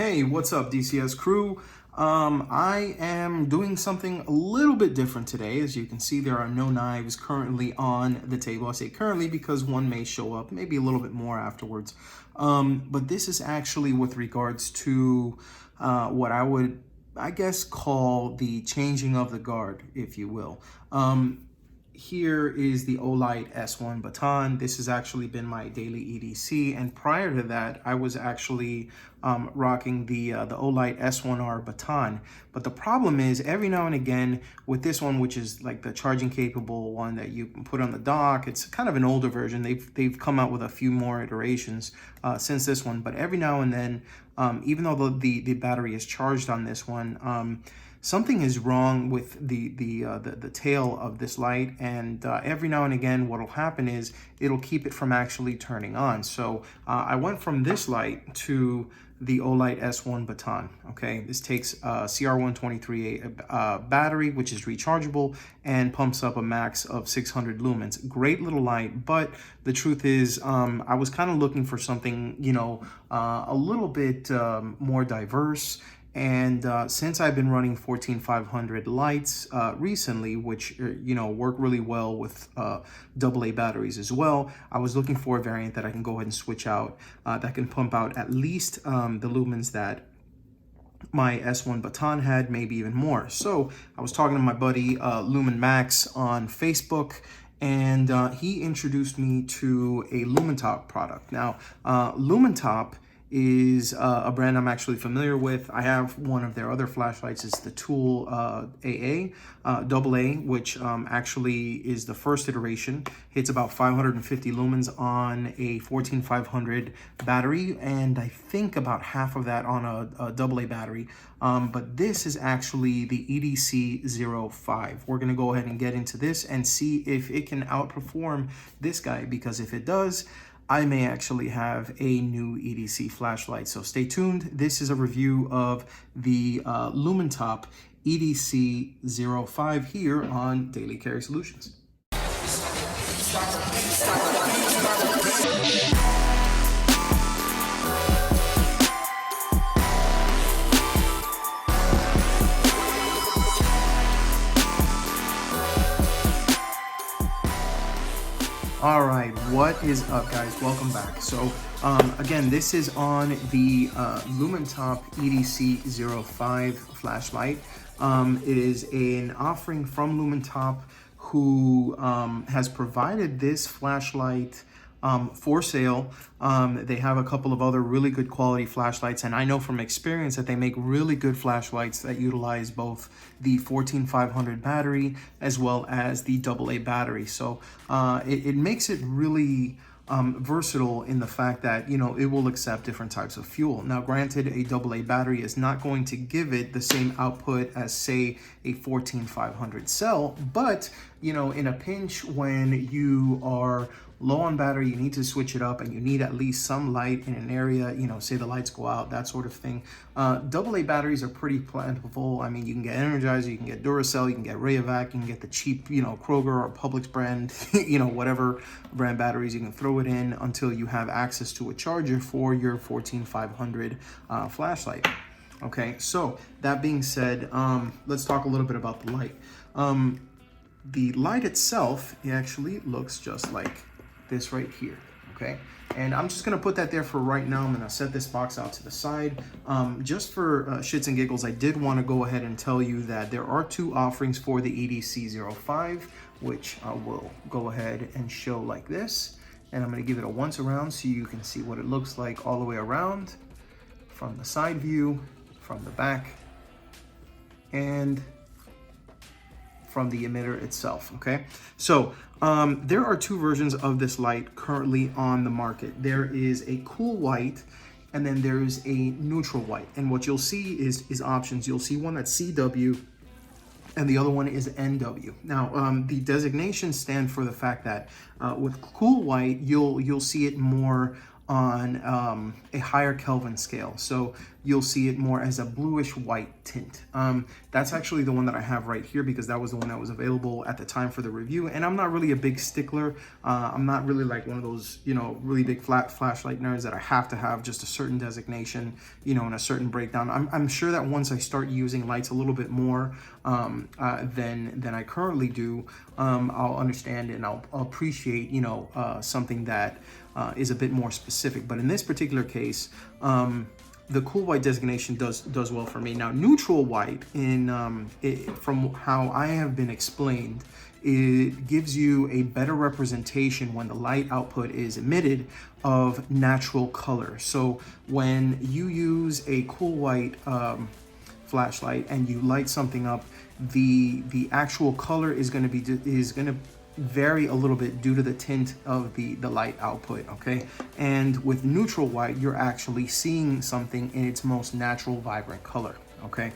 Hey, what's up, DCS Crew? I am doing something a little bit different today. As you can see, there are no knives currently on the table. I say currently because one may show up, maybe a little bit more afterwards. But this is actually with regards to what I would, I guess, call the changing of the guard, if you will. Here is the Olight S1 baton. This has actually been my daily EDC, and prior to that, I was actually rocking the Olight S1R baton. But the problem is, every now and again, with this one, which is like the charging capable one that you can put on the dock, it's kind of an older version. They've come out with a few more iterations since this one, but every now and then, even though the battery is charged on this one, something is wrong with the tail of this light, and every now and again what'll happen is it'll keep it from actually turning on. So I went from this light to the Olight S1 baton. Okay, this takes a CR123A battery, which is rechargeable and pumps up a max of 600 lumens. Great little light, but the truth is I was kind of looking for something, you know, a little bit more diverse. And since I've been running 14500 lights recently, which you know, work really well with AA batteries as well, I was looking for a variant that I can go ahead and switch out that can pump out at least the lumens that my S1 baton had, maybe even more. So I was talking to my buddy Lumen Max on Facebook, and he introduced me to a Lumintop product. Now, Lumintop is a brand I'm actually familiar with. I have one of their other flashlights. It's the Tool AA, which actually is the first iteration. Hits about 550 lumens on a 14500 battery, and I think about half of that on a AA battery. But this is actually the EDC05. We're gonna go ahead and get into this and see if it can outperform this guy, because if it does, I may actually have a new EDC flashlight. So stay tuned. This is a review of the Lumintop EDC05 here on Daily Carry Solutions. All right, what is up, guys? Welcome back. So again, this is on the Lumintop EDC05 flashlight. It is an offering from Lumintop, who has provided this flashlight for sale. They have a couple of other really good quality flashlights, and I know from experience that they make really good flashlights that utilize both the 14500 battery as well as the AA battery. So it makes it really versatile in the fact that, you know, it will accept different types of fuel. Now, granted, a AA battery is not going to give it the same output as, say, a 14500 cell, but, you know, in a pinch, when you are low on battery, you need to switch it up, and you need at least some light in an area, you know, say the lights go out, that sort of thing. AA batteries are pretty plentiful. I mean, you can get Energizer, you can get Duracell, you can get Rayovac, you can get the cheap, you know, Kroger or Publix brand, you know, whatever brand batteries. You can throw it in until you have access to a charger for your 14500 flashlight. Okay, so that being said, let's talk a little bit about the light. The light itself, it actually looks just like this right here, okay? And I'm just gonna put that there for right now. I'm gonna set this box out to the side. Just for shits and giggles, I did wanna go ahead and tell you that there are two offerings for the EDC05, which I will go ahead and show like this. And I'm gonna give it a once around so you can see what it looks like all the way around, from the side view, from the back, and from the emitter itself, okay? So there are two versions of this light currently on the market. There is a cool white, and then there's a neutral white. And what you'll see is options. You'll see one that's CW, and the other one is NW. Now, the designations stand for the fact that with cool white, you'll see it more on a higher Kelvin scale. So you'll see it more as a bluish white tint. That's actually the one that I have right here because that was the one that was available at the time for the review. And I'm not really a big stickler. I'm not really like one of those, you know, really big flashlight nerds that I have to have just a certain designation, you know, and a certain breakdown. I'm sure that once I start using lights a little bit more than I currently do, I'll understand and I'll appreciate, you know, something that is a bit more specific. But in this particular case, the cool white designation does well for me. Now, neutral white, from how I have been explained, it gives you a better representation when the light output is emitted of natural color. So when you use a cool white flashlight and you light something up, the actual color is going to vary a little bit due to the tint of the light output, okay? And with neutral white, you're actually seeing something in its most natural, vibrant color, okay?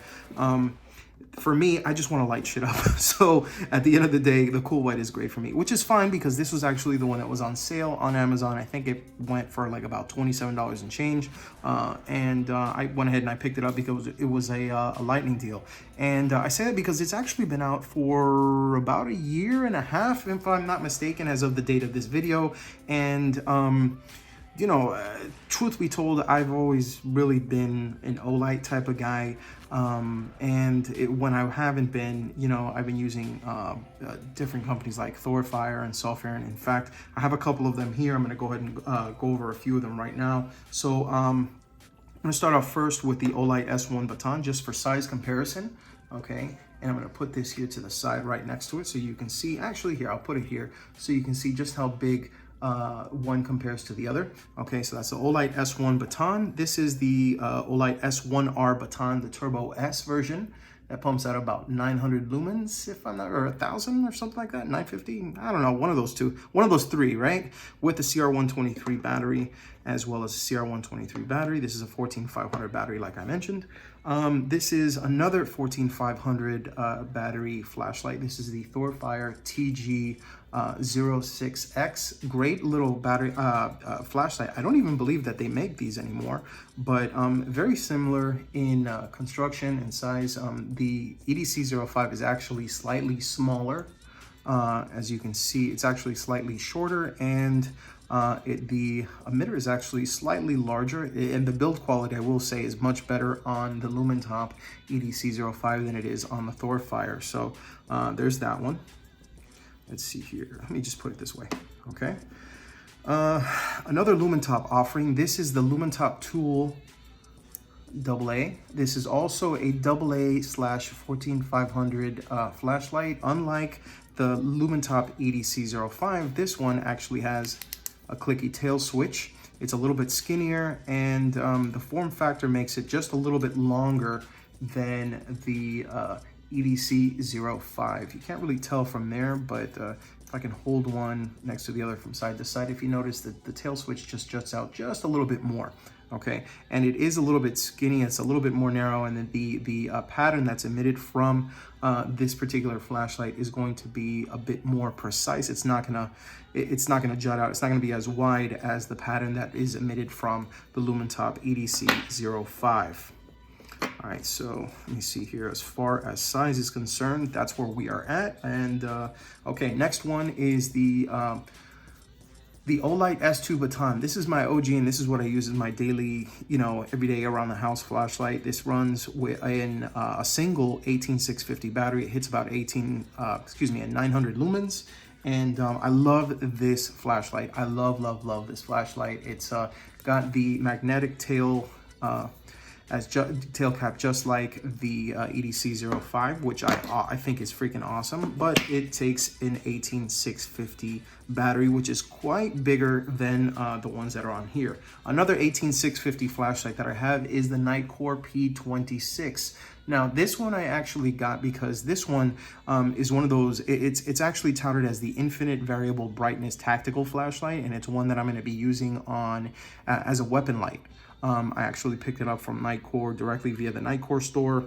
For me, I just want to light shit up. So at the end of the day, the cool white is great for me, which is fine because this was actually the one that was on sale on Amazon. I think it went for like about $27 and change. I went ahead and I picked it up because it was a lightning deal. And I say that because it's actually been out for about 1.5 years, if I'm not mistaken, as of the date of this video. And you know, truth be told, I've always really been an Olight type of guy. When I haven't been, you know, I've been using different companies like Surefire and Surefire. And in fact, I have a couple of them here. I'm going to go ahead and go over a few of them right now. So I'm going to start off first with the Olight S1 baton, just for size comparison. Okay. And I'm going to put this here to the side right next to it so you can see. Actually, here, I'll put it here so you can see just how big one compares to the other. Okay, so that's the Olight S1 baton. This is the Olight S1R baton, the Turbo S version. That pumps out about 900 lumens, if I'm not, or 1,000 or something like that, 950. I don't know, one of those two, one of those three, right? With the CR123 battery, as well as the CR123 battery. This is a 14500 battery, like I mentioned. This is another 14500 battery flashlight. This is the Surefire TG06X. Great little battery flashlight. I don't even believe that they make these anymore, but very similar in construction and size. The EDC05 is actually slightly smaller. As you can see, it's actually slightly shorter, and the emitter is actually slightly larger, and the build quality, I will say, is much better on the Lumintop EDC05 than it is on the Surefire. So there's that one. Let's see here. Let me just put it this way. Okay. Another Lumintop offering. This is the Lumintop Tool AA. This is also a AA/14500 flashlight. Unlike the Lumintop EDC05, this one actually has a clicky tail switch. It's a little bit skinnier, and the form factor makes it just a little bit longer than the EDC05. You can't really tell from there, but if I can hold one next to the other from side to side, if you notice that the tail switch just juts out just a little bit more. Okay, and it is a little bit skinny, it's a little bit more narrow, and then the pattern that's emitted from this particular flashlight is going to be a bit more precise. It's not gonna jut out. It's not gonna be as wide as the pattern that is emitted from the Lumintop EDC05. All right, so let me see here. As far as size is concerned, that's where we are at. And okay, next one is the Olight S2 baton. This is my OG, and this is what I use as my daily, you know, everyday around the house flashlight. This runs in a single 18650 battery. It hits about 900 lumens. And I love this flashlight. I love this flashlight. It's got the magnetic tail tail cap, just like the EDC05, which I think is freaking awesome, but it takes an 18650 battery, which is quite bigger than the ones that are on here. Another 18650 flashlight that I have is the Nightcore P26. Now, this one I actually got because this one is one of those, it's actually touted as the infinite variable brightness tactical flashlight, and it's one that I'm going to be using on as a weapon light. I actually picked it up from Nightcore directly via the Nightcore store.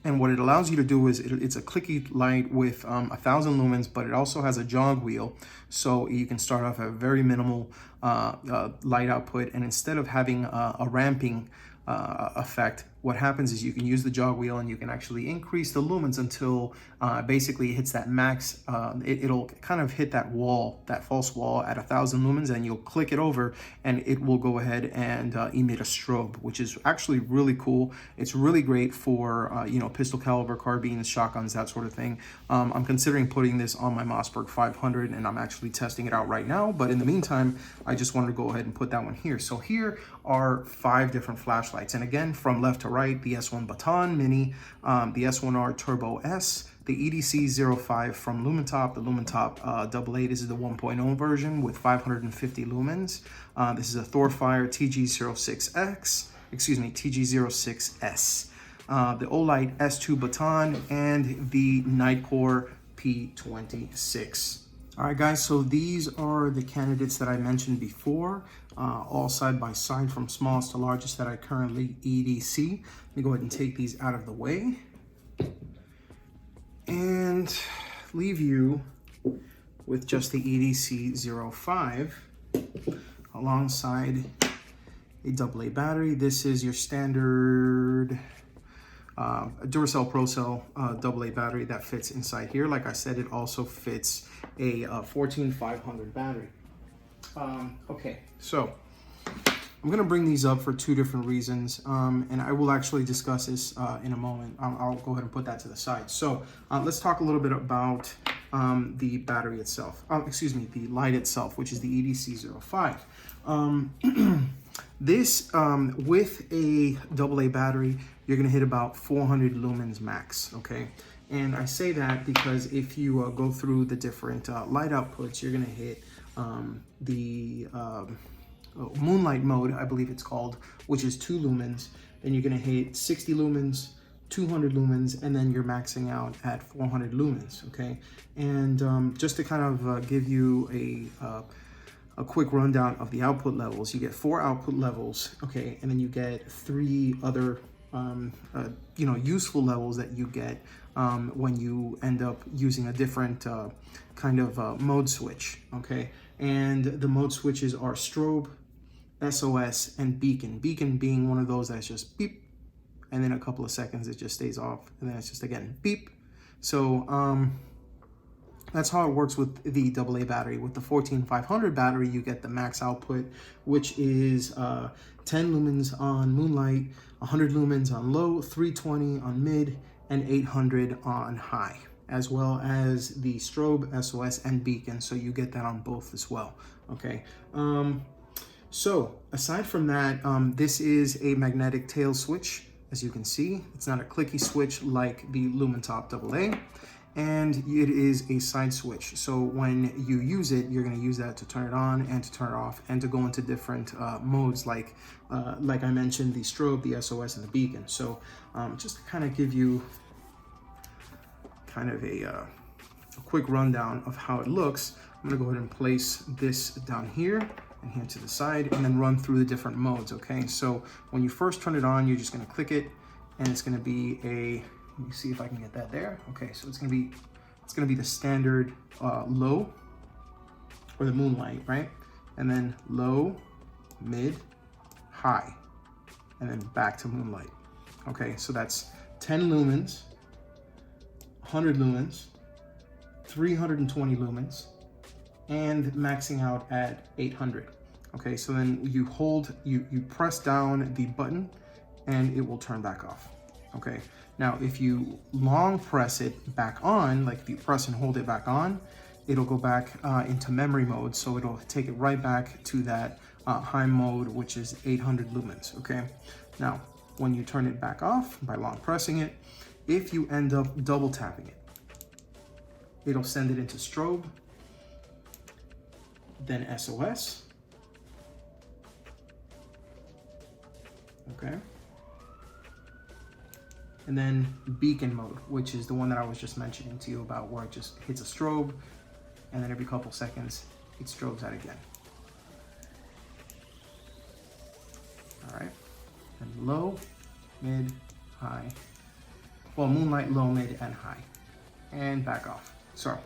And what it allows you to do is it's a clicky light with 1,000 lumens, but it also has a jog wheel. So you can start off at a very minimal light output. And instead of having a ramping effect, what happens is you can use the jog wheel and you can actually increase the lumens until basically it hits that max. It'll kind of hit that wall, that false wall at 1,000 lumens, and you'll click it over and it will go ahead and emit a strobe, which is actually really cool. It's really great for, you know, pistol caliber carbines, shotguns, that sort of thing. I'm considering putting this on my Mossberg 500 and I'm actually testing it out right now. But in the meantime, I just wanted to go ahead and put that one here. So here are 5 different flashlights. And again, from left to right, the S1 Baton Mini, the S1R Turbo S, the EDC05 from Lumintop, the Lumintop AA. This is the 1.0 version with 550 lumens. This is a Surefire TG06X, excuse me, TG06S. The Olight S2 Baton, and the Nightcore P26. All right, guys, so these are the candidates that I mentioned before, all side by side from smallest to largest that I currently EDC. Let me go ahead and take these out of the way and leave you with just the EDC05 alongside a AA battery. This is your standard Duracell ProCell AA battery that fits inside here. Like I said, it also fits a 14500 battery. Okay, so I'm gonna bring these up for 2 different reasons, and I will actually discuss this in a moment. I'll go ahead and put that to the side. So let's talk a little bit about the battery itself. Excuse me, the light itself, which is the EDC05. This, with a AA battery, you're gonna hit about 400 lumens max, okay? And I say that because if you go through the different light outputs, you're gonna hit the Moonlight mode, I believe it's called, which is 2 lumens. Then you're gonna hit 60 lumens, 200 lumens, and then you're maxing out at 400 lumens, okay? And just to kind of give you a quick rundown of the output levels, you get 4 output levels, okay? And then you get 3 other you know, useful levels that you get when you end up using a different kind of mode switch, okay? And the mode switches are strobe, SOS, and beacon. Beacon being one of those that's just beep, and then a couple of seconds it just stays off, and then it's just again beep. So that's how it works with the AA battery. With the 14500 battery, you get the max output, which is 10 lumens on Moonlight, 100 lumens on low, 320 on mid, and 800 on high, as well as the strobe, SOS, and beacon. So you get that on both as well, okay? So aside from that, this is a magnetic tail switch. As you can see, it's not a clicky switch like the Lumintop AA, and it is a side switch. So when you use it, you're gonna use that to turn it on and to turn it off and to go into different modes like I mentioned, the strobe, the SOS, and the beacon. So just to kind of give you kind of a quick rundown of how it looks, I'm gonna go ahead and place this down here and here to the side, and then run through the different modes, okay? So when you first turn it on, you're just gonna click it, and it's gonna be a, let me see if I can get that there. Okay, so it's gonna be the standard low, or the Moonlight, right? And then low, mid, high, and then back to Moonlight. Okay, so that's 10 lumens, 100 lumens, 320 lumens, and maxing out at 800. Okay, so then you hold, you press down the button and it will turn back off. Okay, now if you long press it back on, like if you press and hold it back on, it'll go back into memory mode. So it'll take it right back to that high mode, which is 800 lumens, okay? Now, when you turn it back off by long pressing it, if you end up double tapping it, it'll send it into strobe, then SOS, okay? And then beacon mode, which is the one that I was just mentioning to you about, where it just hits a strobe, and then every couple seconds, it strobes out again. All right, and low, mid, high, well, moonlight, low, mid, and high. And back off. So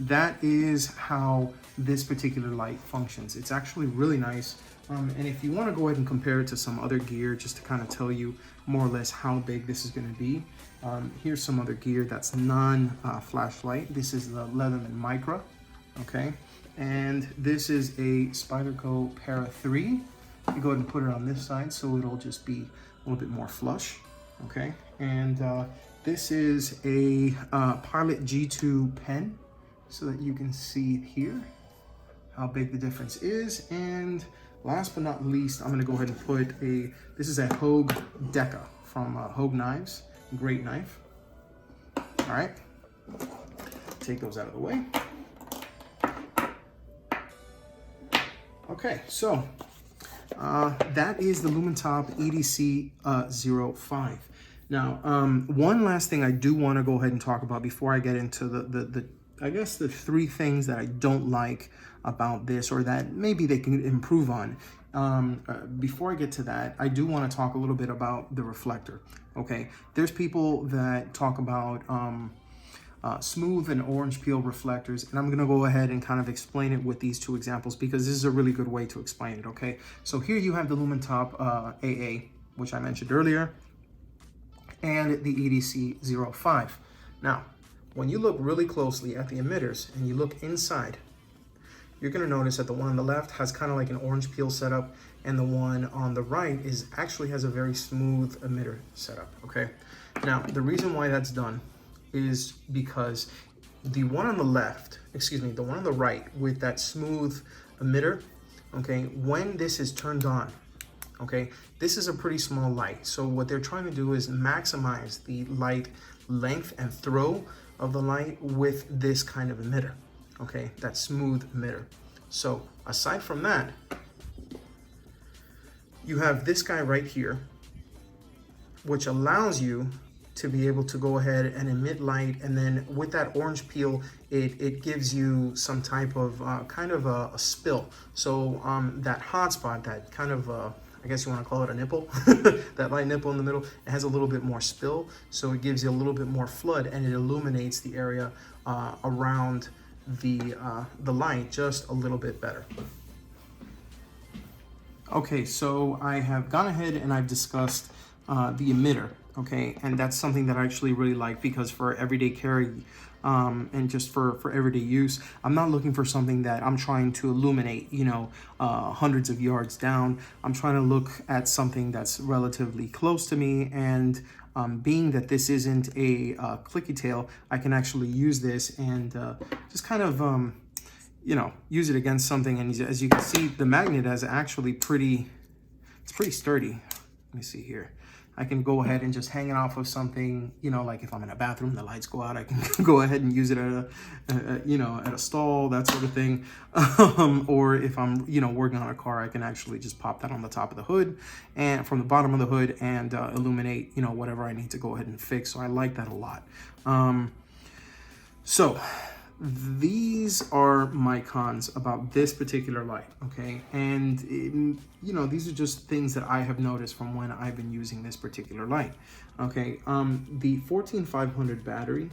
that is how this particular light functions. It's actually really nice. And if you want to go ahead and compare it to some other gear, just to kind of tell you more or less how big this is going to be, here's some other gear that's non-flashlight. This is the Leatherman Micro, okay? And this is a Spyderco Para 3. You go ahead and put it on this side so it'll just be a little bit more flush, okay? And this is a Pilot G2 pen, so that you can see here how big the difference is. And last but not least, I'm gonna go ahead and put this is a Hogue Deca from Hogue Knives, great knife. All right, take those out of the way. Okay, so that is the Lumintop EDC05. Now, one last thing I do wanna go ahead and talk about before I get into I guess the 3 things that I don't like about this, or that maybe they can improve on. Before I get to that, I do want to talk a little bit about the reflector. Okay, there's people that talk about smooth and orange peel reflectors, and I'm going to go ahead and kind of explain it with these 2 examples because this is a really good way to explain it. Okay, so here you have the Lumintop AA, which I mentioned earlier, and the EDC05. Now, when you look really closely at the emitters and you look inside, you're going to notice that the one on the left has kind of like an orange peel setup, and the one on the right actually has a very smooth emitter setup, okay? Now, the reason why that's done is because the one on the left, the one on the right with that smooth emitter, okay, when this is turned on, okay, this is a pretty small light. So what they're trying to do is maximize the light length and throw of the light with this kind of emitter, okay, that smooth emitter. So aside from that, you have this guy right here, which allows you to be able to go ahead and emit light, and then with that orange peel, it gives you some type of kind of a spill. So that hot spot, that kind of I guess you want to call it a nipple, that light nipple in the middle, it has a little bit more spill, so it gives you a little bit more flood, and it illuminates the area around the light just a little bit better. Okay, so I have gone ahead and I've discussed the emitter, okay, and that's something that I actually really like because for everyday carry and just for everyday use, I'm not looking for something that I'm trying to illuminate, you know, hundreds of yards down. I'm trying to look at something that's relatively close to me, and being that this isn't a clicky tail, I can actually use this and just kind of you know, use it against something. And as you can see, the magnet is actually it's pretty sturdy. Let me see here. I can go ahead and just hang it off of something, you know, like if I'm in a bathroom, the lights go out, I can go ahead and use it at you know, at a stall, that sort of thing. Or if I'm, you know, working on a car, I can actually just pop that on the top of the hood and from the bottom of the hood and illuminate, you know, whatever I need to go ahead and fix. So I like that a lot. So these are my cons about this particular light, okay? And you know, these are just things that I have noticed from when I've been using this particular light, okay? The 14500 battery,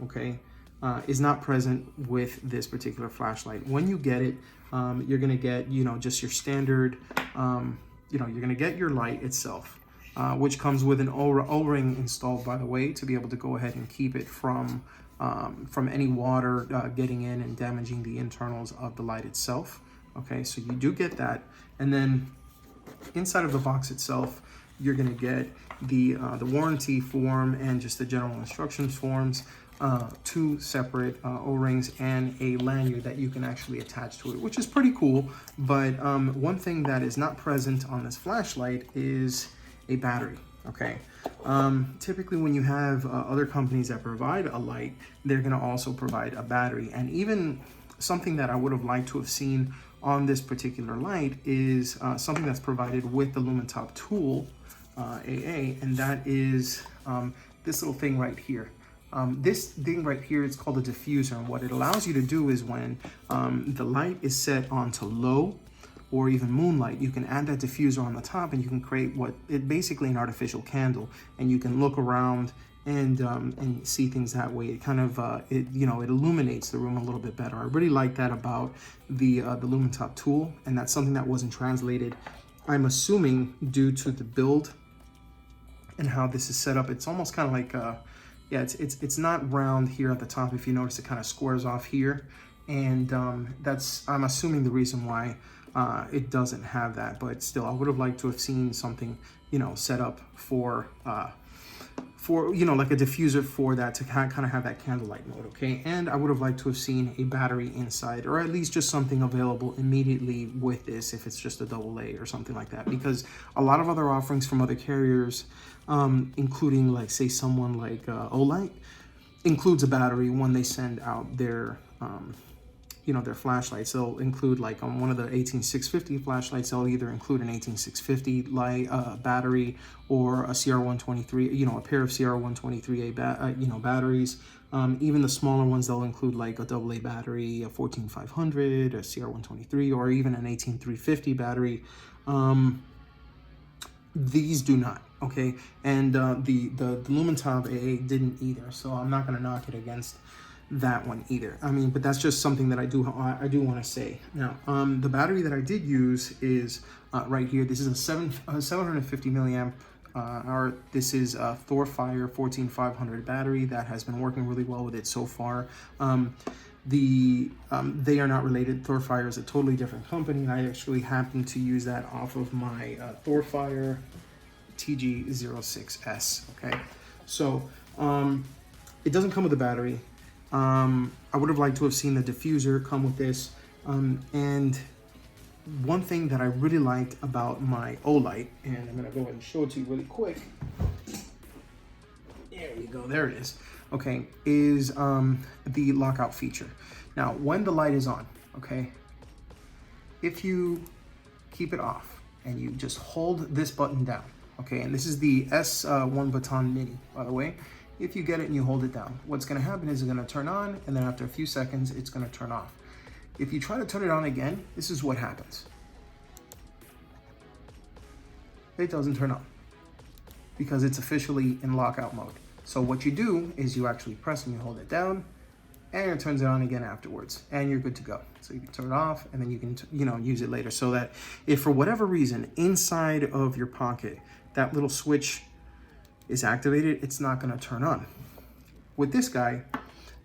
okay, is not present with this particular flashlight. When you get it, you're gonna get, you know, just your standard, you know, you're gonna get your light itself, which comes with an O-ring installed, by the way, to be able to go ahead and keep it from any water getting in and damaging the internals of the light itself. Okay, so you do get that, and then inside of the box itself, you're going to get the warranty form and just the general instructions forms, 2 separate O-rings, and a lanyard that you can actually attach to it, which is pretty cool. But one thing that is not present on this flashlight is a battery. Okay, typically when you have other companies that provide a light, they're going to also provide a battery. And even something that I would have liked to have seen on this particular light is something that's provided with the Lumintop tool AA, and that is this little thing right here. This thing right here is called a diffuser, and what it allows you to do is when the light is set onto low, or even moonlight, you can add that diffuser on the top and you can create basically an artificial candle, and you can look around and see things that way. It kind of it illuminates the room a little bit better. I really like that about the Lumintop tool, and that's something that wasn't translated, I'm assuming, due to the build and how this is set up. It's almost kind of like yeah, it's not round here at the top. If you notice, it kind of squares off here, and that's, I'm assuming, the reason why it doesn't have that. But still, I would have liked to have seen something, you know, set up for you know, like a diffuser for that, to kind of have that candlelight mode. Okay, and I would have liked to have seen a battery inside, or at least just something available immediately with this, if it's just a AA or something like that, because a lot of other offerings from other carriers, including, like, say someone like Olight, includes a battery when they send out their you know, their flashlights. They'll include, like, on one of the 18650 flashlights, they'll either include an 18650 light battery, or a CR123, you know, a pair of CR123A you know, batteries. Even the smaller ones, they'll include like a AA battery, a 14500, a CR123, or even an 18350 battery. These do not. Okay, and the Lumintop AA didn't either, so I'm not going to knock it against that one either. I mean, but that's just something that I do want to say. Now, the battery that I did use is right here. This is a 750 milliamp hour. This is a Surefire 14500 battery that has been working really well with it so far. They are not related. Surefire is a totally different company, and I actually happen to use that off of my Surefire TG06S. Okay, so it doesn't come with a battery. I would have liked to have seen the diffuser come with this. And one thing that I really liked about my Olight, and I'm gonna go ahead and show it to you really quick. There we go, there it is. Okay, is the lockout feature. Now, when the light is on, okay, if you keep it off and you just hold this button down, okay, and this is the S1 Baton Mini, by the way. If you get it and you hold it down, what's going to happen is it's going to turn on, and then after a few seconds, it's going to turn off. If you try to turn it on again, this is what happens. It doesn't turn on because it's officially in lockout mode. So what you do is you actually press and you hold it down, and it turns it on again afterwards, and you're good to go. So you can turn it off, and then you can, you know, use it later. So that if for whatever reason inside of your pocket that little switch is activated, it's not going to turn on. With this guy,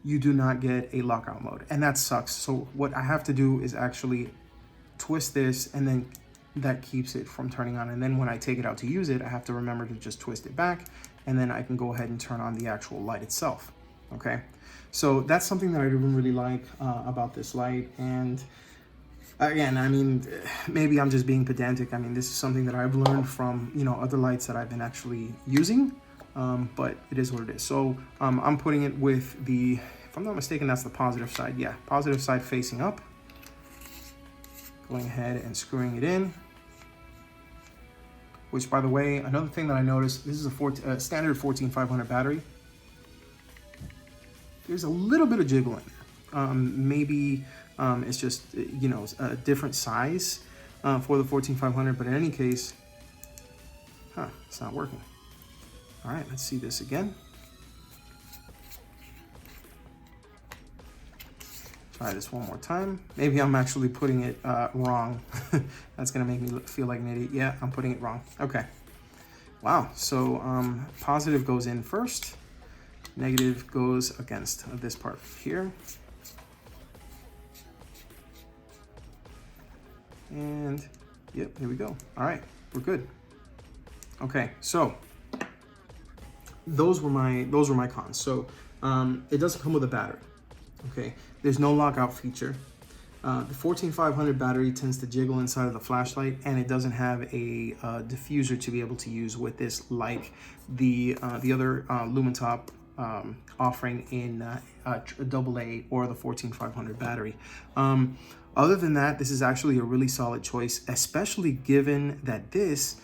you do not get a lockout mode, and that sucks. So what I have to do is actually twist this, and then that keeps it from turning on. And then when I take it out to use it, I have to remember to just twist it back, and then I can go ahead and turn on the actual light itself. Okay, so that's something that I really like about this light. And again, I mean, maybe I'm just being pedantic. I mean, this is something that I've learned from, you know, other lights that I've been actually using, but it is what it is. So I'm putting it with the, if I'm not mistaken, that's the positive side. Yeah, positive side facing up. Going ahead and screwing it in. Which, by the way, another thing that I noticed, this is a standard 14500 battery. There's a little bit of jiggle in there. Maybe it's just, you know, a different size for the 14500, but in any case, it's not working. All right, let's see this again. Try this one more time. Maybe I'm actually putting it wrong. That's gonna make me feel like an idiot. Yeah, I'm putting it wrong. Okay. Wow, so positive goes in first, negative goes against this part here. And yep, here we go. All right, we're good. Okay, so those were my cons. So it doesn't come with a battery. Okay, there's no lockout feature. The 14500 battery tends to jiggle inside of the flashlight, and it doesn't have a diffuser to be able to use with this, like the other Lumintop offering in AA or the 14500 battery. Other than that, this is actually a really solid choice, especially given that this,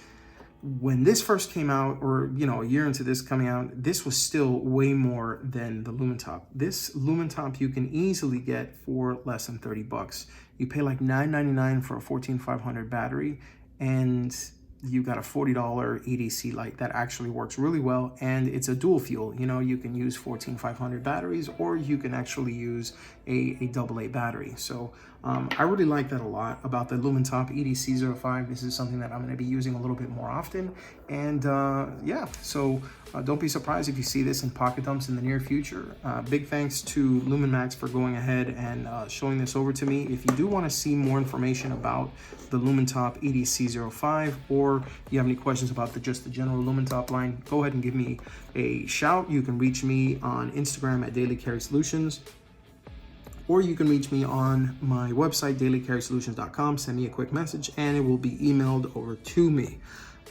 when this first came out, or, you know, a year into this coming out, this was still way more than the Lumintop. This Lumintop you can easily get for less than 30 bucks. You pay like $9.99 for a 14500 battery, and you got a $40 EDC light that actually works really well, and it's a dual fuel. You know, you can use 14500 batteries, or you can actually use a AA battery. So I really like that a lot about the Lumintop EDC05. This is something that I'm going to be using a little bit more often, and yeah, so don't be surprised if you see this in pocket dumps in the near future. Big thanks to LumenMax for going ahead and showing this over to me. If you do want to see more information about the Lumintop EDC05, or you have any questions about just the general Lumintop line, go ahead and give me a shout. You can reach me on Instagram at Daily Carry Solutions, or you can reach me on my website, dailycarrysolutions.com. Send me a quick message and it will be emailed over to me.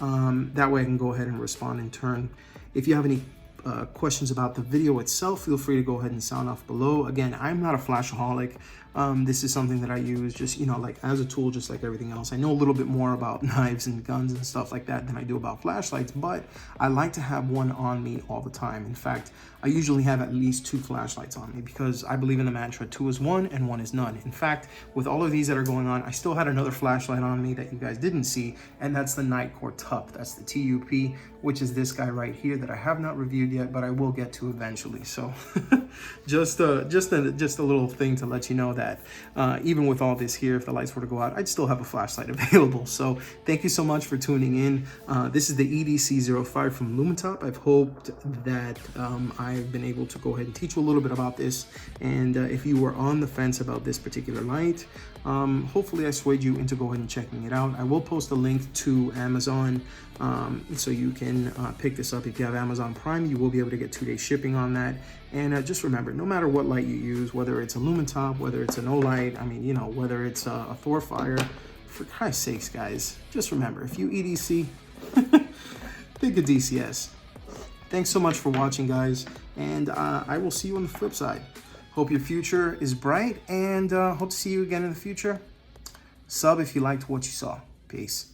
That way I can go ahead and respond in turn. If you have any questions about the video itself, feel free to go ahead and sound off below. Again, I'm not a flashaholic. This is something that I use just, you know, like as a tool, just like everything else. I know a little bit more about knives and guns and stuff like that than I do about flashlights, but I like to have one on me all the time. In fact, I usually have at least 2 flashlights on me because I believe in the mantra 2 is 1 and 1 is none. In fact, with all of these that are going on, I still had another flashlight on me that you guys didn't see, and that's the Nightcore TUP. That's the TUP, which is this guy right here that I have not reviewed yet, but I will get to eventually. So just a little thing to let you know that even with all this here, if the lights were to go out, I'd still have a flashlight available. So thank you so much for tuning in. This is the EDC05 from Lumintop. I've hoped that I've been able to go ahead and teach you a little bit about this. And if you were on the fence about this particular light, hopefully I swayed you into go ahead and checking it out. I will post a link to Amazon so you can pick this up. If you have Amazon Prime, you will be able to get 2-day shipping on that. And just remember, no matter what light you use, whether it's a Lumintop, whether it's an Olight, I mean, you know, whether it's a Surefire, for Christ's sakes, guys, just remember, if you EDC, pick a DCS. Thanks so much for watching, guys, and I will see you on the flip side. Hope your future is bright, and hope to see you again in the future. Sub if you liked what you saw. Peace.